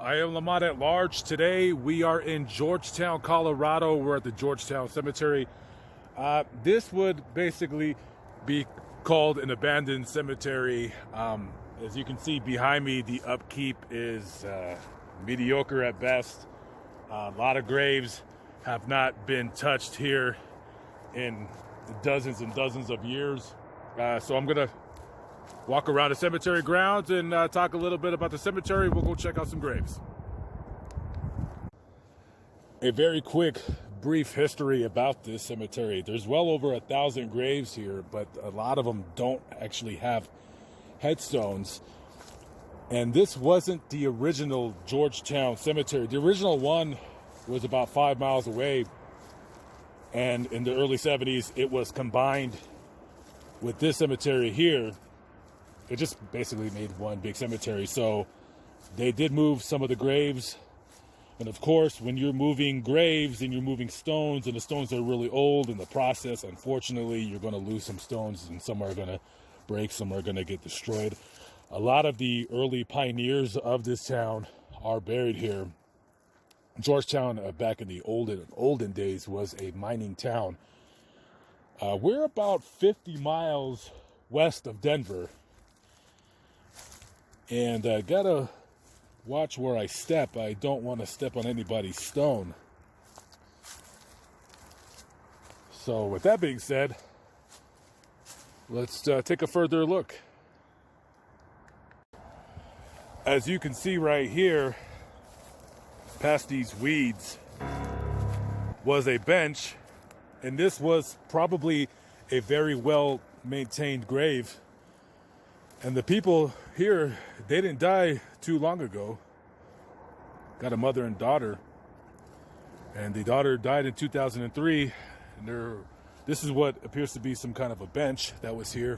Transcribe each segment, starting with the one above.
I am Lamont at Large. Today we are in Georgetown, Colorado. We're at the Georgetown Cemetery. This would basically be called an abandoned cemetery. As you can see behind me, the upkeep is mediocre at best. A lot of graves have not been touched here in dozens and dozens of years. So I'm gonna walk around the cemetery grounds and talk a little bit about the cemetery. We'll go check out some graves. A very quick, brief history about this cemetery. There's well over 1,000 graves here, but a lot of them don't actually have headstones. And this wasn't the original Georgetown Cemetery. The original one was about 5 miles away. And in the early 70s, it was combined with this cemetery here. It just basically made one big cemetery. So they did move some of the graves. And of course, when you're moving graves and you're moving stones, and the stones are really old in the process, unfortunately, you're going to lose some stones, and some are going to break, some are going to get destroyed. A lot of the early pioneers of this town are buried here. Georgetown, back in the olden days, was a mining town. We're about 50 miles west of Denver. And I gotta watch where I step. I don't want to step on anybody's stone. So with that being said, let's take a further look. As you can see right here, past these weeds was a bench, and this was probably a very well maintained grave. And the people here, they didn't die too long ago. Got a mother and daughter. And the daughter died in 2003. And this is what appears to be some kind of a bench that was here.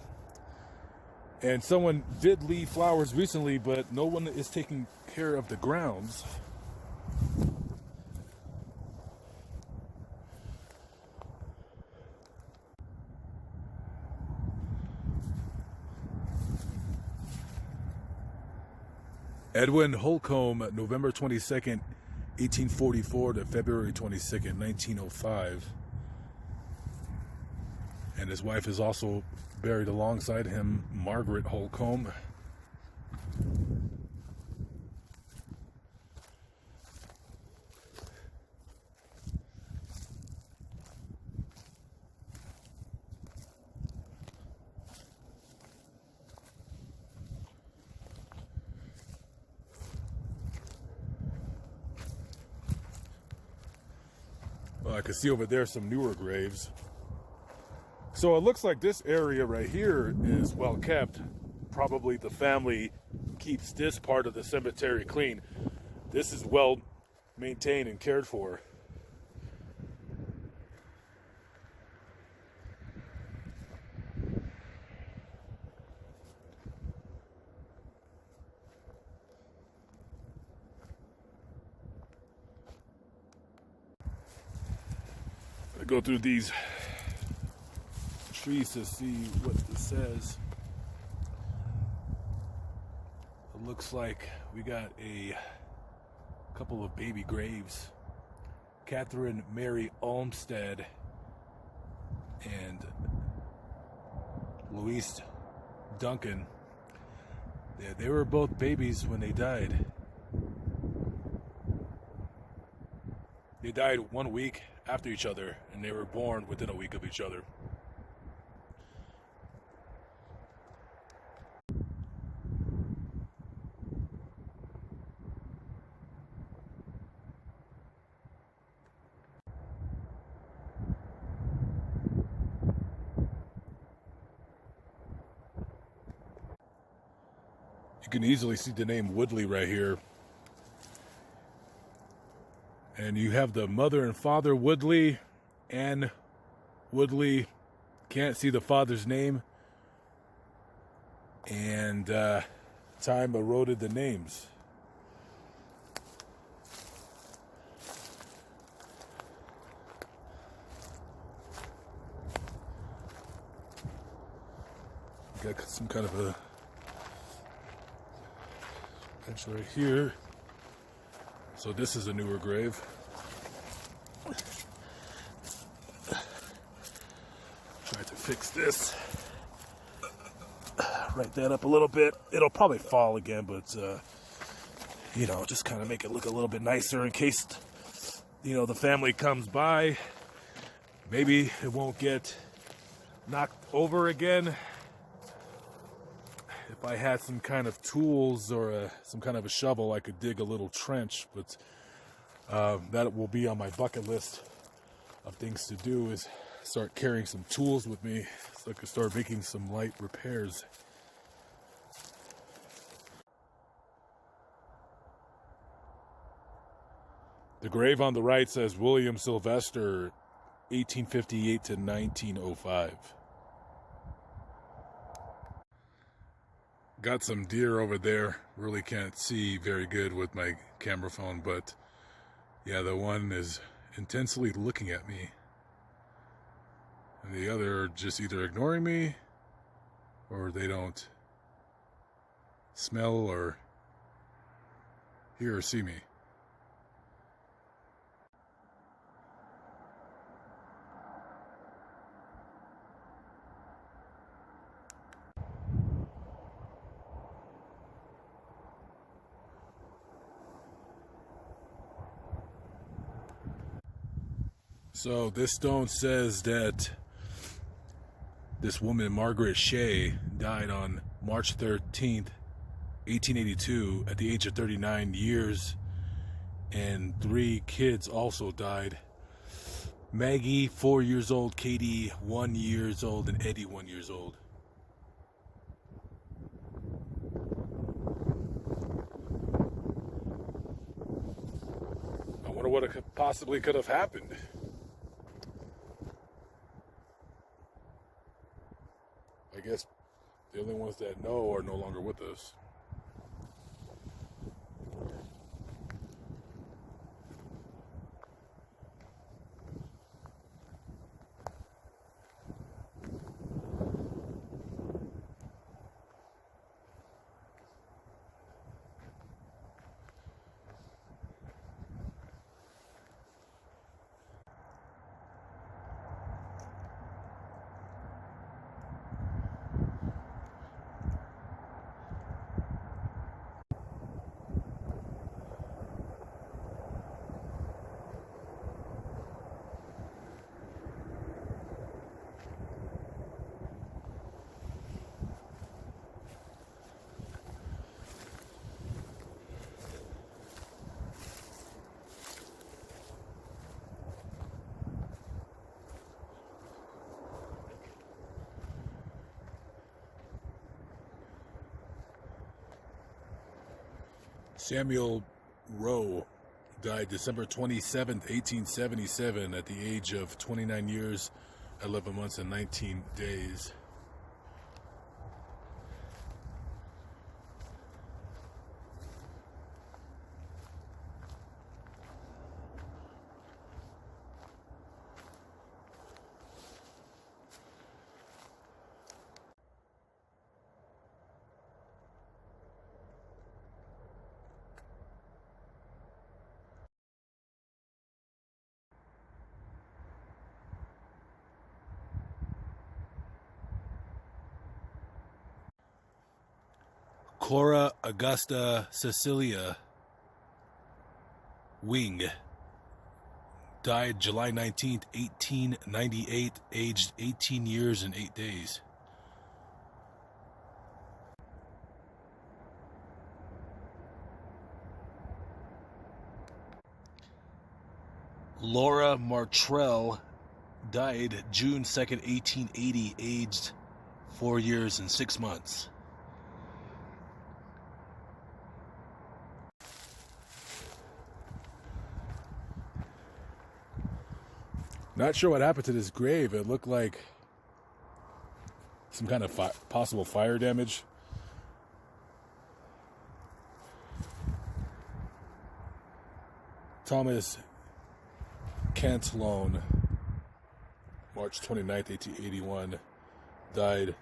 And someone did leave flowers recently, but no one is taking care of the grounds. Edwin Holcombe, November 22nd, 1844 to February 22nd, 1905. And his wife is also buried alongside him, Margaret Holcombe. I can see over there some newer graves. So it looks like this area right here is well kept. Probably the family keeps this part of the cemetery clean. This is well maintained and cared for. I go through these trees to see what this says. It looks like we got a couple of baby graves. Catherine Mary Olmstead and Louisa Duncan. Yeah, they were both babies when they died. They died 1 week after each other, and they were born within a week of each other. You can easily see the name Woodley right here. And you have the mother and father Woodley, Anne Woodley. Can't see the father's name. And time eroded the names. Got some kind of a bench right here. So this is a newer grave. Try to fix this. Right that up a little bit. It'll probably fall again, but you know, just kind of make it look a little bit nicer in case, you know, the family comes by. Maybe it won't get knocked over again. If I had some kind of tools or some kind of a shovel, I could dig a little trench, but that will be on my bucket list of things to do, is start carrying some tools with me so I can start making some light repairs. The grave on the right says William Sylvester, 1858 to 1905. Got some deer over there. Really can't see very good with my camera phone, but yeah, the one is intensely looking at me. And the other are just either ignoring me or they don't smell or hear or see me. So this stone says that this woman, Margaret Shea, died on March 13th, 1882 at the age of 39 years, and 3 kids also died. Maggie, 4 years old, Katie, 1 year old, and Eddie, 1 year old. I wonder what possibly could have happened. I guess the only ones that know are no longer with us. Samuel Rowe died December 27th, 1877 at the age of 29 years, 11 months, and 19 days. Cora Augusta Cecilia Wing died July 19th, 1898, aged 18 years and 8 days. Laura Martrell died June 2nd, 1880, aged 4 years and 6 months. Not sure what happened to this grave. It looked like some kind of possible fire damage. Thomas Cantillon, March 29th, 1881, died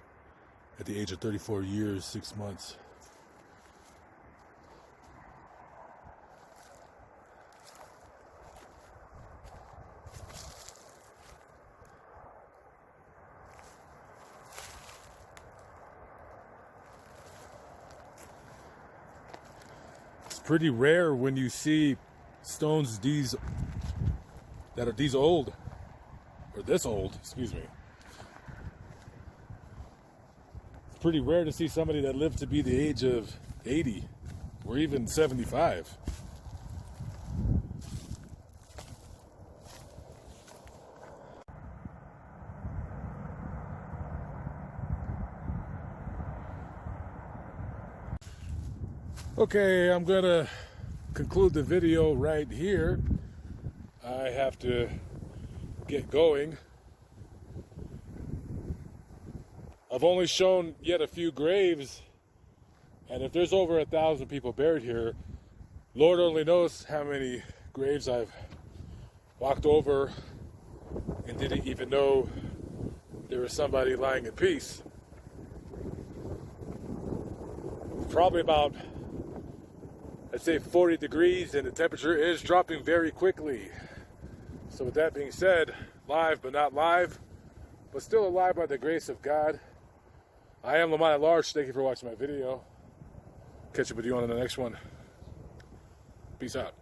at the age of 34 years, 6 months. pretty rare when you see stones that are these old, or this old, excuse me. It's pretty rare to see somebody that lived to be the age of 80 or even 75. Okay, I'm gonna conclude the video right here. I have to get going. I've only shown yet a few graves, and if there's over 1,000 people buried here, Lord only knows how many graves I've walked over and didn't even know there was somebody lying in peace. Probably about, I'd say 40 degrees, and the temperature is dropping very quickly. So with that being said, live but not live, but still alive by the grace of God. I am Lamont at Large. Thank you for watching my video. Catch up with you on the next one. Peace out.